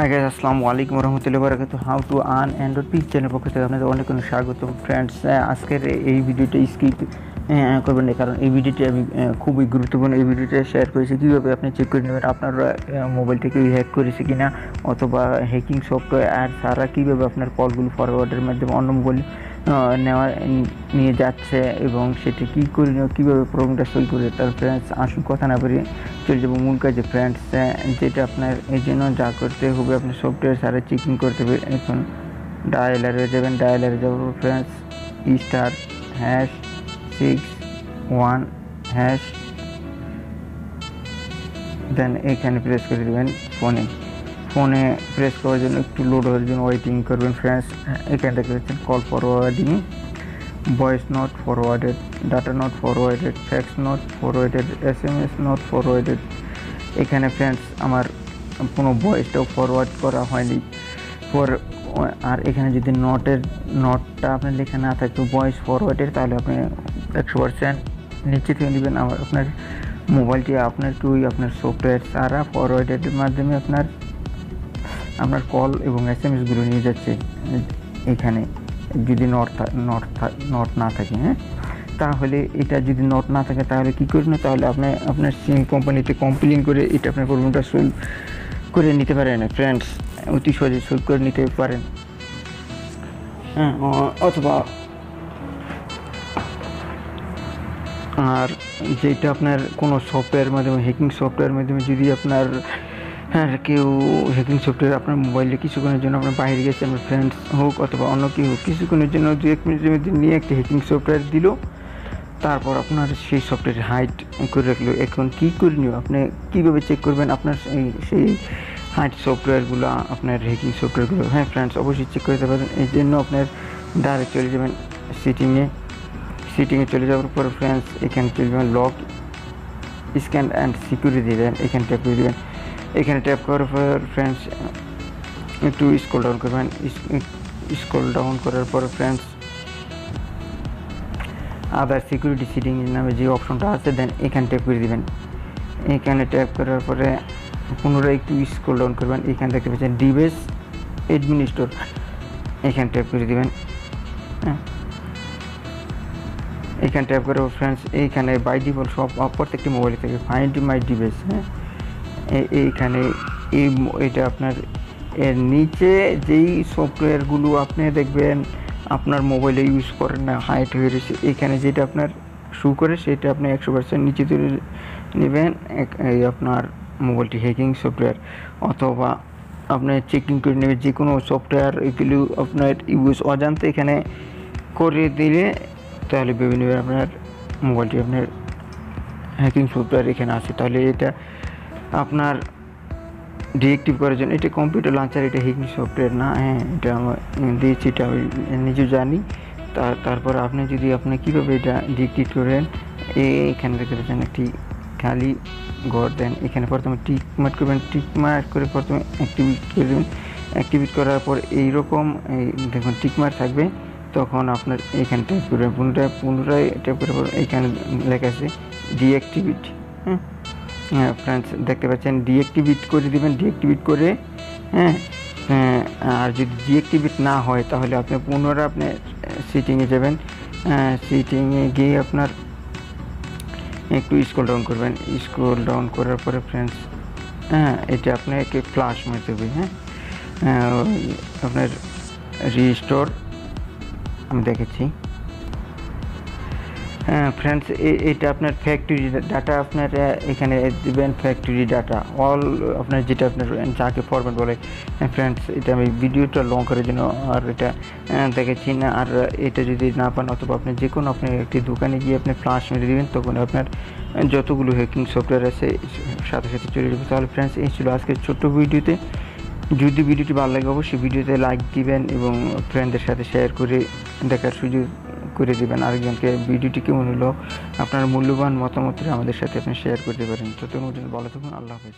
Hi guys, আসসালামু আলাইকুম রহমতুল্লাহি ওয়া বারাকাতুহু। How to earn Android pick channel পক্ষ থেকে আপনাদের অনেক অনেক স্বাগত ফ্রেন্ডস। আজকের এই ভিডিওটা স্কিপ করবেন না, কারণ এই ভিডিওটি আমি খুবই গুরুত্বপূর্ণ। এই ভিডিওটা শেয়ার করেছি কীভাবে আপনি চেক করে নেবেন আপনার মোবাইল থেকে হ্যাক করেছে কিনা, অথবা হ্যাকিং সফটওয়্যার ছাড়া কীভাবে আপনার কলগুলো ফরওয়ার্ডের মাধ্যমে অন্য মোবাইল নিয়ে যাচ্ছে এবং সেটি কী করে নেওয়া, কীভাবে প্রবলেমটা সলভ করে। তার ফ্রেন্ডস আসুন কথা না বলে চলে যাবো মূল কাজে ফ্রেন্ডস। যেটা আপনার এই জন্য যা করতে হবে, আপনি সফটওয়্যার ছাড়া চেকিং করতে হবে। এখন ডায়ালারে যাবেন, ডায়ালারে যাবো ফ্রেন্ডস, *#61# দেন এখানে প্রেস করে দেবেন। ফোনে প্রেস করার জন্য একটু লোড হওয়ার জন্য ওয়েটিং করবেন ফ্রেন্ডস। এখানে দেখতে পাচ্ছেন call forwarding, voice not forwarded, data not forwarded, fax not forwarded, SMS not forwarded. এখানে ফ্রেন্ডস আমার কোনো ভয়েসটাও ফরওয়ার্ড করা হয়নি। আর এখানে যদি নটটা আপনার লেখা না থাকতো ভয়েস ফরওয়ার্ডের, তাহলে আপনি 100% নিশ্চিত হয়ে নেবেন আপনার মোবাইলটি আপনার আপনার সফটওয়্যার ছাড়া ফরওয়ার্ডের মাধ্যমে আপনার কল এবং SMS নিয়ে যাচ্ছে। এখানে যদি নট না থাকে, তাহলে এটা যদি নট না থাকে তাহলে কী করবেন, তাহলে আপনার সিম কোম্পানিতে কমপ্লেন করে এটা আপনার প্রবলেমটা সলভ করে নিতে পারেন ফ্রেন্ডস, অতি সহজে সলভ করে নিতে পারেন। অথবা আর যেটা আপনার কোনো সফটওয়্যার মাধ্যমে, হ্যাকিং সফটওয়্যার মাধ্যমে যদি আপনার কেউ হ্যাকিং সফটওয়্যার আপনার মোবাইলে কিছুক্ষণের জন্য আপনার বাইরে গেছে, আপনার ফ্রেন্ডস হোক অথবা অন্য কেউ হোক, কিছুক্ষণের জন্য 2-1 মিনিটের মধ্যে নিয়ে একটা হ্যাকিং সফটওয়্যার দিল, তারপর আপনার সেই সফটওয়্যার হাইড করে রাখলো। এখন কী করে নিও, আপনি কীভাবে চেক করবেন আপনার সেই হাইড সফটওয়্যারগুলো, আপনার হ্যাকিং সফটওয়্যারগুলো? ফ্রেন্ডস, অবশ্যই চেক করতে পারেন। এই জন্য আপনার ডাইরেক্ট চলে যাবেন সিটিংয়ে চলে যাওয়ার পর ফ্রেন্ডস এখানে চলে যাবেন লক, স্ক্যান অ্যান্ড সিকিউরিটি দেবেন, এখানে ট্যাপ করে দেবেন। এখানে ট্যাপ করার পর ফ্রেন্ডস একটু স্ক্রল ডাউন করবেন। স্ক্রল ডাউন করার পর ফ্রেন্ডস আদার সিকিউরিটি সেটিং নামে যে অপশনটা আছে, দেন এখানে ট্যাপ করে দেবেন। এখানে ট্যাপ করার পরে পুনরায় একটু স্ক্রল ডাউন করবেন। এখানে দেখতে পাচ্ছেন ডিভাইস অ্যাডমিনিস্ট্রেটর, এখানে ট্যাপ করে দেবেন। এখানে ট্যাপ করে ফ্রেন্ডস এইখানে বাই ডিফল্ট সব প্রত্যেকটি মোবাইল থেকে ফাইন্ড মাই ডিভাইস, এইখানে এটা আপনার এর নিচে যেই সফটওয়্যারগুলো আপনি দেখবেন আপনার মোবাইলে ইউজ করেন না, হাইড হয়ে রয়েছে, এখানে যেটা আপনার শো করে সেটা আপনি 100% নিচে তুলে নেবেন। এই আপনার মোবাইলটি হ্যাকিং সফটওয়্যার, অথবা আপনি চেকিং করে নেবেন যে কোনো সফটওয়্যার এগুলো আপনার ইউজ অজান্তে এখানে করে দিলে, তাহলে বিভিন্ন আপনার মোবাইলটি আপনার হ্যাকিং সফটওয়্যার এখানে আছে, তাহলে এটা আপনার ডিঅ্যাক্টিভ করার জন্য। এটা কম্পিউটার লঞ্চার, এটা হ্যাকিং সফটওয়্যার না। এটা আমার দিয়েছি, এটা আমি নিজেও জানি। তারপর আপনি কীভাবে এটা ডিঅ্যাক্টিভ করেন, এখানে দেখতে পাচ্ছেন একটি খালি ঘর, দেন এখানে প্রথমে টিক মার্ক করবেন, টিক মার্ক করে প্রথমে অ্যাক্টিভেট করে দেবেন। অ্যাক্টিভেট করার পর এইরকম দেখুন টিক মার্ক থাকবে, তখন আপনার এখানে ট্যাপ করবেন, পুনরায় ট্যাপ করার পর এখানে লেখা আছে ডিঅ্যাক্টিভেট। ফ্রেন্ডস দেখতে পাচ্ছেন ডিঅ্যাক্টিভেট করে দেবেন। ডিঅ্যাক্টিভেট করে আর যদি ডিঅ্যাক্টিভেট না হয় তাহলে আপনি পুনরায় আপনি সেটিংয়ে যাবেন। সেটিংয়ে গিয়ে আপনার একটু স্ক্রল ডাউন করবেন। স্ক্রল ডাউন করার পরে ফ্রেন্ডস এটা আপনাকে ফ্লাশ মারতে হবে। আপনার রিস্টোর আমি দেখেছি। ফ্রেন্ডস এটা আপনার ফ্যাক্টরি ডাটা, আপনার এখানে দেবেন ফ্যাক্টরি ডাটা অল, আপনার যেটা আপনার যাকে ফরম্যাট বলে। ফ্রেন্ডস এটা আমি ভিডিওটা লং করার জন্য আর এটা দেখেছি না। আর এটা যদি না পান, অথবা আপনি যে কোনো আপনার একটি দোকানে গিয়ে আপনি ফ্লাশ মেরে দেবেন, তখন আপনার যতগুলো হ্যাকিং সফটওয়্যার আছে সাথে সাথে চলে যাবে। তাহলে ফ্রেন্ডস এই ছিল আজকের ছোট্ট ভিডিওতে। যদি ভিডিওটি ভালো লাগে অবশ্যই ভিডিওতে লাইক দিবেন এবং ফ্রেন্ডদের সাথে শেয়ার করে দেখার সুযোগ করে দেবেন আরেকজনকে। ভিডিওটি কেমন হলো আপনার মূল্যবান মতামতটা আমাদের সাথে আপনি শেয়ার করতে পারেন। ততক্ষণ ভালো থাকুন, আল্লাহ হাফেজ।